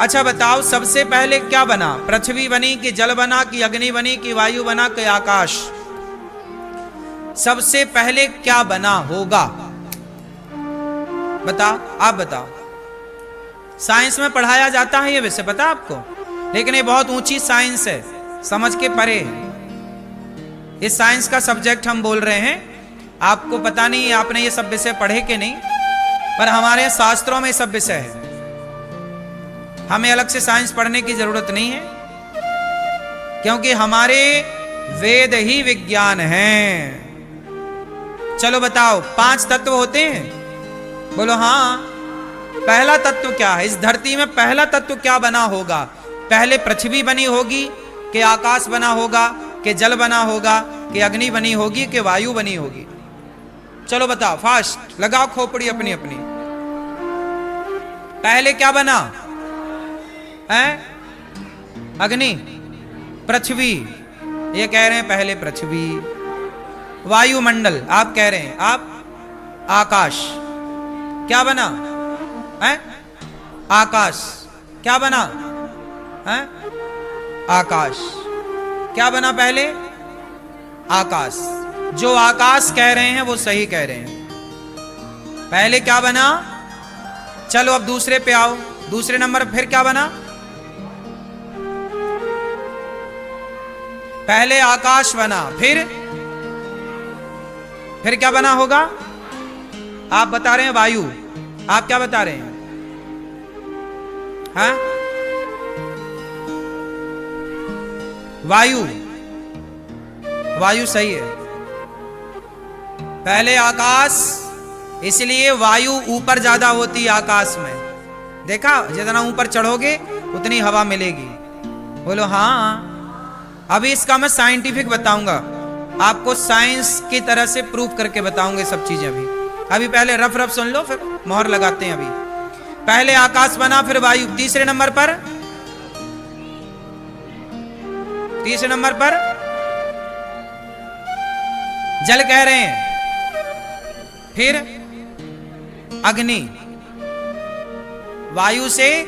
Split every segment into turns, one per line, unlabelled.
अच्छा बताओ, सबसे पहले क्या बना? पृथ्वी बनी कि जल बना कि अग्नि बनी कि वायु बना कि आकाश? सबसे पहले क्या बना होगा? बताओ, आप बताओ। साइंस में पढ़ाया जाता है ये विषय, पता आपको? लेकिन ये बहुत ऊंची साइंस है, समझ के परे है। इस साइंस का सब्जेक्ट हम बोल रहे हैं। आपको पता नहीं आपने ये सब विषय पढ़े कि नहीं, पर हमारे शास्त्रों में सब विषय है। हमें अलग से साइंस पढ़ने की जरूरत नहीं है, क्योंकि हमारे वेद ही विज्ञान हैं। चलो बताओ, 5 तत्व होते हैं? बोलो हाँ। पहला तत्व क्या है? इस धरती में पहला तत्व क्या बना होगा? पहले पृथ्वी बनी होगी कि आकाश बना होगा कि जल बना होगा कि अग्नि बनी होगी कि वायु बनी होगी? चलो बताओ, फास्ट लगाओ खोपड़ी अपनी अपनी। पहले क्या बना है? अग्नि, पृथ्वी। ये कह रहे हैं पहले पृथ्वी। वायुमंडल आप कह रहे हैं, आप आकाश। क्या बना है? आकाश। क्या बना है? आकाश। क्या बना पहले? आकाश। जो आकाश कह रहे हैं वो सही कह रहे हैं। पहले क्या बना? चलो अब दूसरे पे आओ। दूसरे नंबर फिर क्या बना? पहले आकाश बना, फिर क्या बना होगा? आप बता रहे हैं वायु। आप क्या बता रहे हैं? हाँ? वायु। वायु सही है। पहले आकाश, इसलिए वायु ऊपर ज्यादा होती है आकाश में। देखा, जितना ऊपर चढ़ोगे उतनी हवा मिलेगी। बोलो हाँ। अभी इसका मैं साइंटिफिक बताऊंगा आपको, साइंस की तरह से प्रूफ करके बताऊंगे सब चीजें। अभी पहले रफ रफ सुन लो, फिर मोहर लगाते हैं। अभी पहले आकाश बना, फिर वायु। तीसरे नंबर पर जल कह रहे हैं, फिर अग्नि। वायु से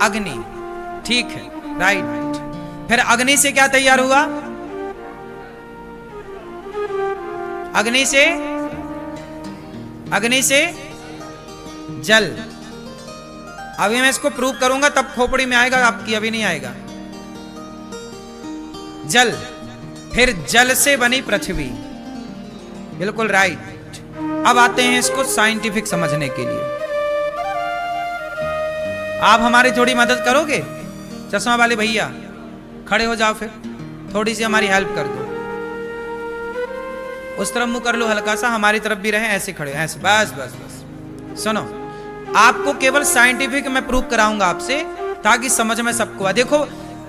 अग्नि, ठीक है, राइट। फिर अग्नि से क्या तैयार हुआ? अग्नि से जल। अभी मैं इसको प्रूव करूंगा तब खोपड़ी में आएगा आपकी, अभी नहीं आएगा। जल, फिर जल से बनी पृथ्वी। बिल्कुल राइट। अब आते हैं इसको साइंटिफिक समझने के लिए। आप हमारी थोड़ी मदद करोगे? चश्मा वाले भैया खड़े हो जाओ, फिर थोड़ी सी हमारी हेल्प कर दो। उस तरफ मुंह कर लो हल्का सा, हमारी तरफ भी रहे। ऐसे खड़े, ऐसे, बस बस बस। सुनो, आपको केवल साइंटिफिक मैं प्रूव कराऊंगा आपसे, ताकि समझ में सबको आ। देखो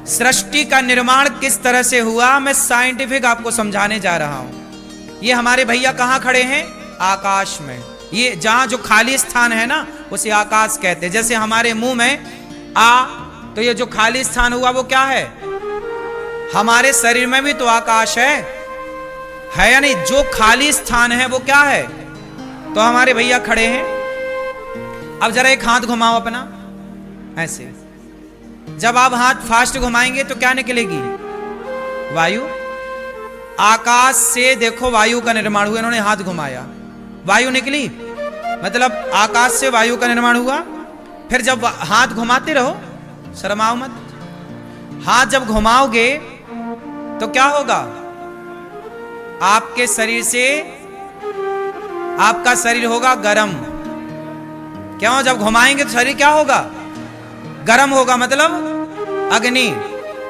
सृष्टि का निर्माण किस तरह से हुआ, मैं साइंटिफिक आपको समझाने जा रहा हूं। ये हमारे भैया कहां खड़े हैं? आकाश में। ये जहां जो खाली स्थान है ना, उसे आकाश कहते हैं। जैसे हमारे मुंह में आ, तो ये जो खाली स्थान हुआ वो क्या है? हमारे शरीर में भी तो आकाश है या नहीं? जो खाली स्थान है वो क्या है? तो हमारे भैया खड़े हैं। अब जरा एक हाथ घुमाओ अपना, ऐसे। जब आप हाथ फास्ट घुमाएंगे तो क्या निकलेगी? वायु। आकाश से देखो वायु का निर्माण हुआ। इन्होंने हाथ घुमाया, वायु निकली, मतलब आकाश से वायु का निर्माण हुआ। फिर जब हाथ घुमाते रहो, शर्माओ मत। हाथ जब घुमाओगे तो क्या होगा? आपके शरीर से, आपका शरीर होगा गरम। क्यों? जब घुमाएंगे तो शरीर क्या होगा? गरम होगा, मतलब अग्नि।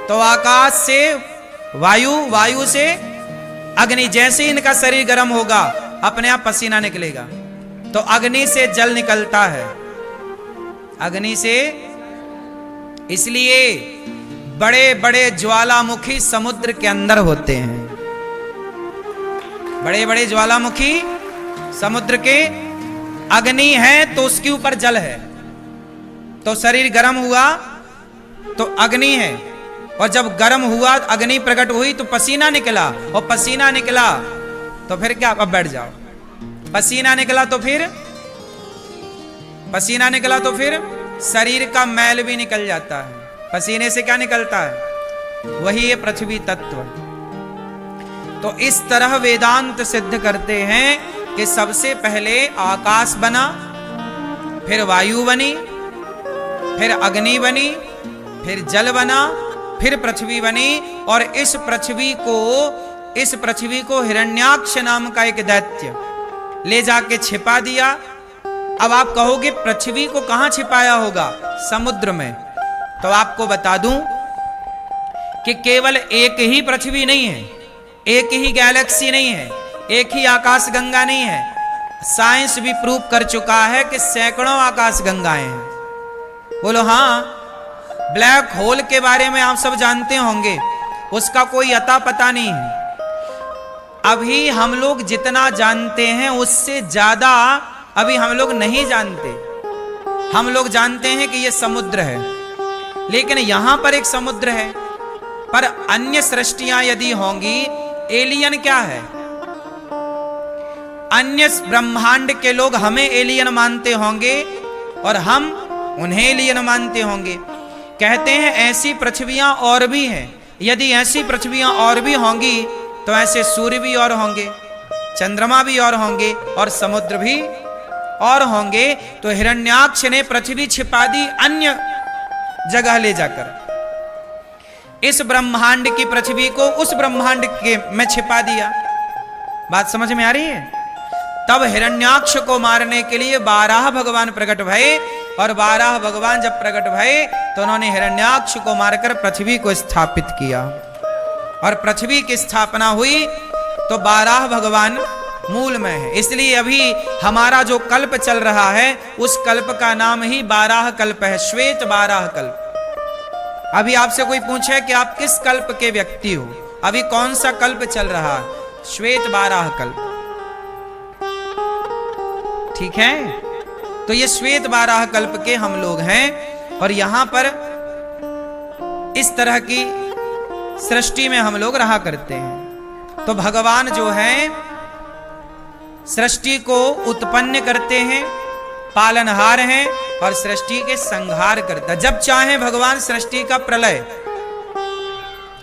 तो आकाश से वायु, वायु से अग्नि। जैसे ही इनका शरीर गरम होगा, अपने आप पसीना निकलेगा। तो अग्नि से जल निकलता है, अग्नि से। इसलिए बड़े बड़े ज्वालामुखी समुद्र के अंदर होते हैं। बड़े बड़े ज्वालामुखी समुद्र के, अग्नि है तो उसके ऊपर जल है। तो शरीर गर्म हुआ तो अग्नि है, और जब गर्म हुआ, अग्नि प्रकट हुई तो पसीना निकला, और पसीना निकला तो फिर क्या? अब बैठ जाओ। पसीना निकला तो फिर शरीर का मैल भी निकल जाता है। पसीने से क्या निकलता है? वही ये पृथ्वी तत्व। तो इस तरह वेदांत सिद्ध करते हैं कि सबसे पहले आकाश बना, फिर वायु बनी, फिर अग्नि बनी, फिर जल बना, फिर पृथ्वी बनी। और इस पृथ्वी को हिरण्याक्ष नाम का एक दैत्य ले जाके छिपा दिया। अब आप कहोगे पृथ्वी को कहां छिपाया होगा? समुद्र में। तो आपको बता दूं कि केवल एक ही पृथ्वी नहीं है, एक ही गैलेक्सी नहीं है, एक ही आकाश गंगा नहीं है। साइंस भी प्रूव कर चुका है कि सैकड़ों आकाश गंगाएं हैं। बोलो हाँ। ब्लैक होल के बारे में आप सब जानते होंगे, उसका कोई अता पता नहीं है। अभी हम लोग जितना जानते हैं उससे ज्यादा अभी हम लोग नहीं जानते। हम लोग जानते हैं कि यह समुद्र है, लेकिन यहां पर एक समुद्र है, पर अन्य सृष्टियां यदि होंगी, एलियन क्या है? अन्य ब्रह्मांड के लोग हमें एलियन मानते होंगे और हम उन्हें एलियन मानते होंगे। कहते हैं ऐसी पृथ्वियां और भी हैं। यदि ऐसी पृथ्वियां और भी होंगी तो ऐसे सूर्य भी और होंगे, चंद्रमा भी और होंगे, और समुद्र भी और होंगे। तो हिरण्याक्ष ने पृथ्वी छिपा दी अन्य जगह ले जाकर। इस ब्रह्मांड की पृथ्वी को उस ब्रह्मांड के में छिपा दिया। बात समझ में आ रही है? तब हिरण्याक्ष को मारने के लिए 12 भगवान प्रकट भये, और 12 भगवान जब प्रकट भये तो उन्होंने हिरण्याक्ष को मारकर पृथ्वी को स्थापित किया। और पृथ्वी की स्थापना हुई तो 12 भगवान मूल में है। इसलिए अभी हमारा जो कल्प चल रहा है उस कल्प का नाम ही 12 कल्प है, श्वेत 12 कल्प। अभी आपसे कोई पूछे कि आप किस कल्प के व्यक्ति हो, अभी कौन सा कल्प चल रहा है? श्वेत 12 कल्प। ठीक है? तो ये श्वेत 12 कल्प के हम लोग हैं, और यहां पर इस तरह की सृष्टि में हम लोग रहा करते हैं। तो भगवान जो है सृष्टि को उत्पन्न करते हैं, पालनहार हैं, और सृष्टि के संहार करता। जब चाहे भगवान सृष्टि का प्रलय,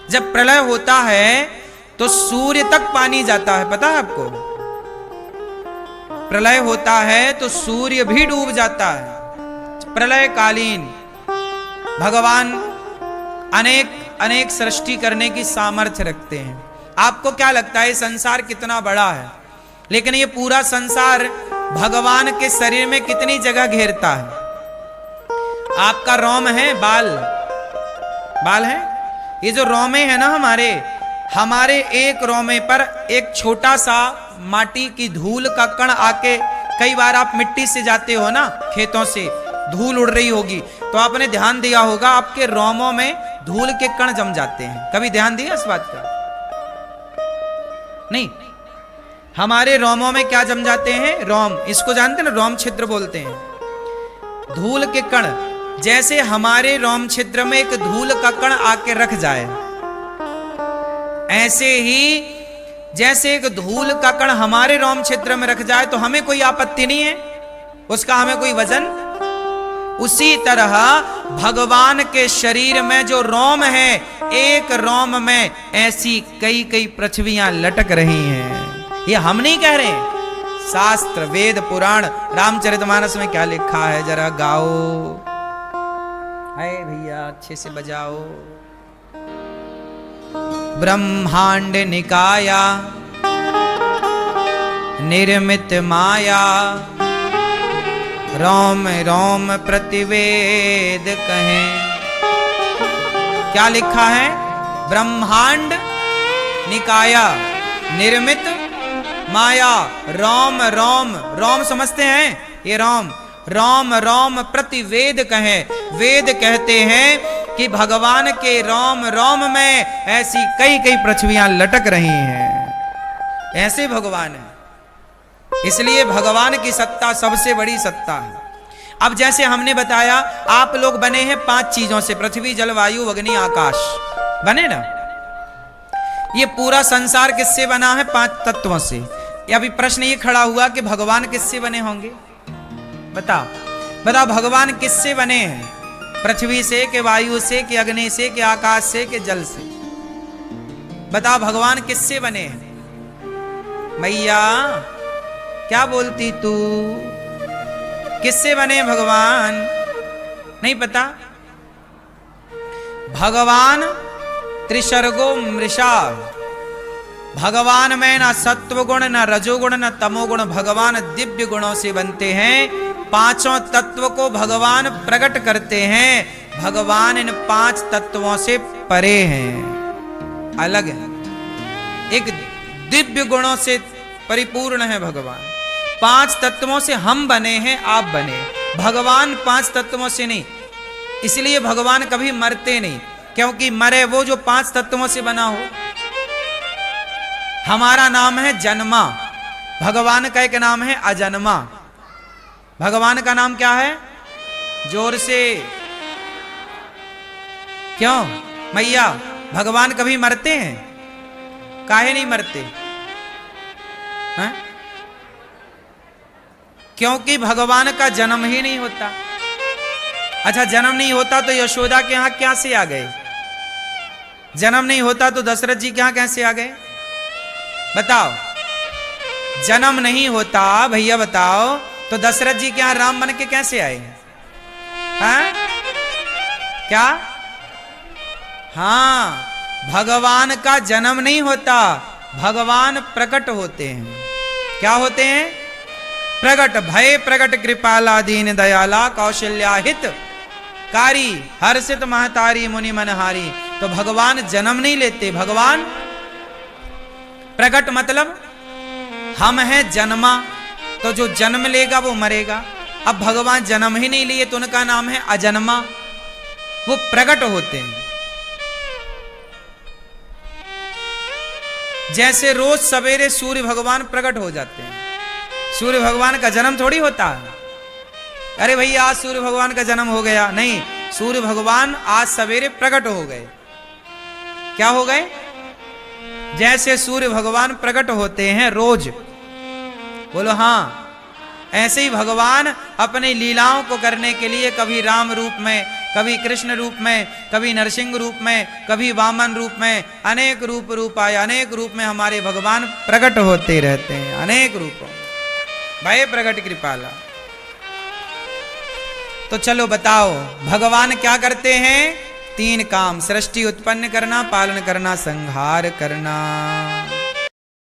जब प्रलय होता है तो सूर्य तक पानी जाता है, पता है आपको? प्रलय होता है तो सूर्य भी डूब जाता है। प्रलय कालीन भगवान अनेक सृष्टि करने की सामर्थ्य रखते हैं। आपको क्या लगता है संसार कितना बड़ा है? लेकिन ये पूरा संसार भगवान के शरीर में कितनी जगह घेरता है? आपका रोम है, बाल है। ये जो रोमे है ना हमारे एक रोमे पर एक छोटा सा माटी की धूल का कण आके, कई बार आप मिट्टी से जाते हो ना, खेतों से धूल उड़ रही होगी, तो आपने ध्यान दिया होगा आपके रोमों में धूल के कण जम जाते हैं। कभी ध्यान दिया इस बात का? नहीं। हमारे रोमों में क्या जम जाते हैं? रोम। इसको जानते हैं ना, रोम छिद्र बोलते हैं। धूल के कण, जैसे हमारे रोम छिद्र में एक धूल का कण आके रख जाए, ऐसे ही जैसे एक धूल का कण हमारे रोम छिद्र में रख जाए तो हमें कोई आपत्ति नहीं है, उसका हमें कोई वजन। उसी तरह भगवान के शरीर में जो रोम है, एक रोम में ऐसी कई कई पृथ्वियां लटक रही हैं। ये हम नहीं कह रहे, शास्त्र, वेद, पुराण, रामचरितमानस में क्या लिखा है जरा गाओ। अरे भैया अच्छे से बजाओ। ब्रह्मांड निकाया निर्मित माया, रोम रोम प्रतिवेद कहें। क्या लिखा है? ब्रह्मांड निकाया निर्मित माया, रोम रोम। रोम समझते हैं? ये रोम रोम रोम प्रतिवेद कहें। वेद कहते हैं कि भगवान के रोम रोम में ऐसी कई कई पृथ्वियां लटक रही हैं। ऐसे भगवान है, इसलिए भगवान की सत्ता सबसे बड़ी सत्ता है। अब जैसे हमने बताया, आप लोग बने हैं 5 चीजों से, पृथ्वी, जल, वायु, अग्नि, आकाश, बने ना? ये पूरा संसार किससे बना है? 5 तत्वों से। अभी प्रश्न ये खड़ा हुआ कि भगवान किससे बने होंगे? बताओ। बताओ भगवान किससे बने हैं? पृथ्वी से, कि वायु से, कि अग्नि से, कि आकाश से, कि जल से? बताओ भगवान किससे बने हैं? मैया क्या बोलती तू? किससे बने भगवान? नहीं पता? भगवान त्रिसर्गो मृषा, भगवान में ना सत्व गुण, ना रजोगुण, ना तमोगुण, भगवान दिव्य गुणों से बनते हैं। पांचों तत्व को भगवान प्रकट करते हैं। भगवान इन 5 तत्वों से परे हैं, अलग है, एक दिव्य गुणों से परिपूर्ण है भगवान। 5 तत्वों से हम बने हैं, आप बने। भगवान 5 तत्वों से नहीं, इसलिए भगवान कभी मरते नहीं, क्योंकि मरे वो जो 5 तत्वों से बना हो। हमारा नाम है जन्मा, भगवान का एक नाम है अजन्मा। भगवान का नाम क्या है? जोर से क्यों मैया? भगवान कभी मरते हैं? काहे नहीं मरते हैं? क्योंकि भगवान का जन्म ही नहीं होता। अच्छा, जन्म नहीं होता तो यशोदा के यहां क्या से आ गए? जन्म नहीं होता तो दशरथ जी के यहां कैसे आ गए? बताओ, जन्म नहीं होता भैया बताओ, तो दशरथ जी के यहां राम बन के कैसे आए हैं? क्या? हाँ, भगवान का जन्म नहीं होता, भगवान प्रकट होते हैं। क्या होते हैं? प्रकट। भय प्रकट कृपाला दीन दयाला कौशल्याहित कारी हर्षित महतारी मुनि मनहारी। तो भगवान जन्म नहीं लेते, भगवान प्रकट। मतलब हम हैं जन्मा, तो जो जन्म लेगा वो मरेगा। अब भगवान जन्म ही नहीं लिए तो उनका नाम है अजन्मा, वो प्रकट होते हैं। जैसे रोज सवेरे सूर्य भगवान प्रकट हो जाते हैं। सूर्य भगवान का जन्म थोड़ी होता है, अरे भैया आज सूर्य भगवान का जन्म हो गया, नहीं, सूर्य भगवान आज सवेरे प्रकट हो गए। क्या हो गए? जैसे सूर्य भगवान प्रकट होते हैं रोज, बोलो हाँ, ऐसे ही भगवान अपनी लीलाओं को करने के लिए कभी राम रूप में, कभी कृष्ण रूप में, कभी नरसिंह रूप में, कभी वामन रूप में, अनेक रूप आए, अनेक रूप में हमारे भगवान प्रकट होते रहते हैं, अनेक रूपों। भय प्रकट कृपाला। तो चलो बताओ भगवान क्या करते हैं? 3 काम, सृष्टि उत्पन्न करना, पालन करना, संहार करना।